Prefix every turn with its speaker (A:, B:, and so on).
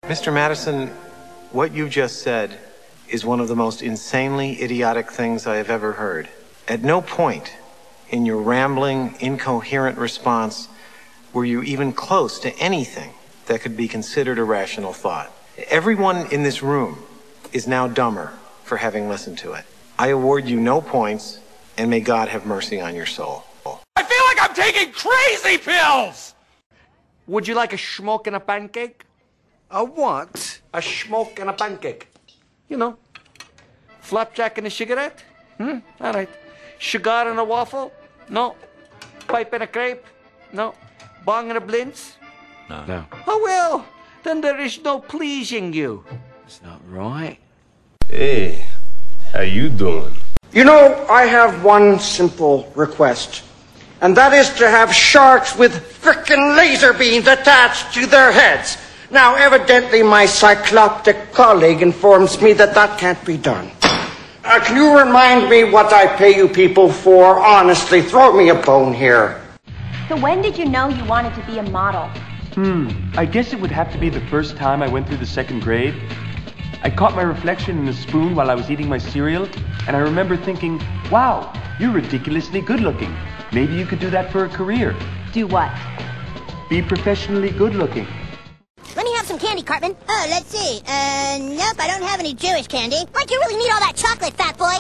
A: Mr. Madison, what you just said is one of the most insanely idiotic things I have ever heard. At no point in your rambling, incoherent response were you even close to anything that could be considered a rational thought. Everyone in this room is now dumber for having listened to it. I award you no points, and may God have mercy on your soul.
B: I feel like I'm taking crazy pills!
C: Would you like a schmoke and a pancake?
D: A what?
C: A schmoke and a pancake. You know, flapjack and a cigarette? All right. Cigar and a waffle? No. Pipe and a crepe? No. Bong and a blintz?
D: No.
C: Oh, well, then there is no pleasing you. It's not right.
E: Hey, how you doing?
D: You know, I have one simple request, and that is to have sharks with frickin' laser beams attached to their heads. Now, evidently, my cycloptic colleague informs me that that can't be done. Can you remind me what I pay you people for? Honestly, throw me a bone here.
F: So when did you know you wanted to be a model?
G: I guess it would have to be the first time I went through the second grade. I caught my reflection in a spoon while I was eating my cereal, and I remember thinking, wow, you're ridiculously good looking. Maybe you could do that for a career.
F: Do what?
G: Be professionally good looking.
H: Let me have some candy, Cartman. Oh, let's see. Nope, I don't have any Jewish candy. Why'd you really need all that chocolate, fat boy?